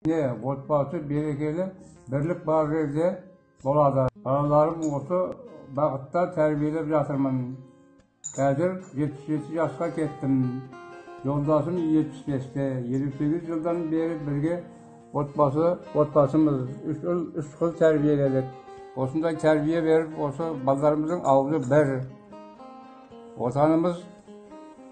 Отбасы берекелі бірлік бар жерде болады. Балаларым осы бағытта тәрбиелеп жатырмын. Қазір 77 жасқа кеттім. Жолдасым 75-те. 28 жылдан бері бірге отбасымыз үш қыз тәрбиеледік. Осындай тәрбие беріп, осы балдарымыздың аузы бір. Отанымыз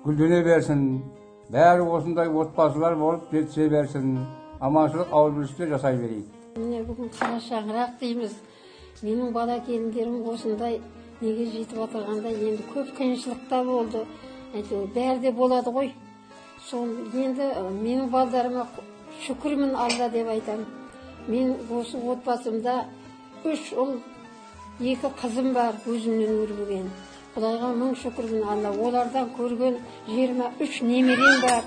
гүлдене берсін. Бәрі осындай отбасылар болып жетісе берсін. Аманшылық ауызбіршілікте жасай берейік. Міне бүгін қара шаңырақ дейміз. Менің бала келіндерім осындай неге жетіп отырғанда енді көп қиыншылықта болды. Бәрі де болады ғой. Сол енді менің балдарыма шүкірмін Алла деп айтамын. Мен осы отбасымда 3 ұл, 2 қызым бар, өзімнен өрбіген. Құдайға мың шүкірмін Алла. Олардан көрген 23 немерем бар.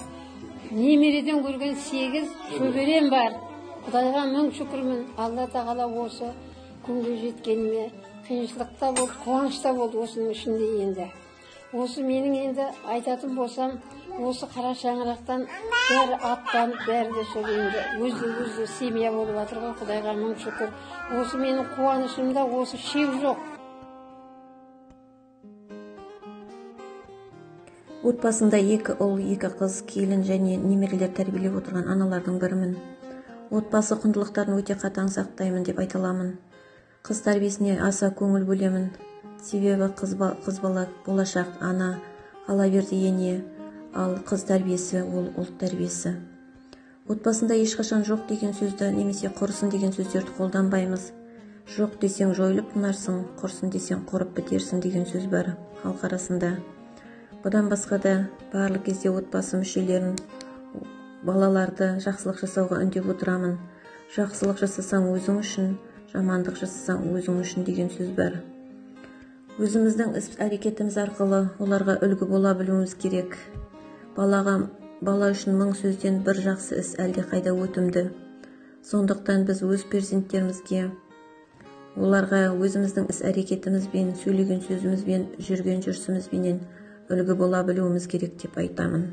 Немереден көрген 8 шөберем бар. Құдайға мың шүкірмін. Алла тағала осы күнге жеткеніме қиыншылықта болды, қуанышта болды осының ішінде енді. Осы менің енді айтатын болсам, осы қара шаңырақтан бәрі аттанып, бәрі де сол енді өзі семья болып жатыр ғой. Құдайға мың шүкір. Осы менің қуанышымда осы шек жоқ. Отбасында 2 ұл, 2 қыз, келін және немерелер тәрбиелеп отырған аналардың бірімін. Отбасы құндылықтарын өте қатаң сақтаймын деп айта аламын. Қыз тәрбиесіне аса көңіл бөлемін. Себебі қыз бала болашақ ана, ала берді ене, ал қыз тәрбиесі ол ұлт тәрбиесі. Отбасында ешқашан жоқ деген сөзді немесе құрысын деген сөздерді қолданбаймыз. Жоқ десең жойылып тынарсың, құрсын десең құрып бітерсің деген сөз бар халық арасында. Бұдан басқа да барлық кезде отбасы мүшелерін, балаларды жақсылық жасауға үндеп отырамын. Жақсылық жасасаң өзің үшін, жамандық жасасаң өзің үшін деген сөз бар. Өзіміздің іс-әрекетіміз арқылы оларға үлгі бола білуіміз керек. Бала үшін 1000 сөзден бір жақсы іс әлде қайда өтімді. Сондықтан біз өз перзенттерімізге, оларға өзіміздің іс-әрекетімізбен, сөйлеген сөзімізбен, жүрген жүрісімізбенен үлгі бола білуіміз керек деп айтамын.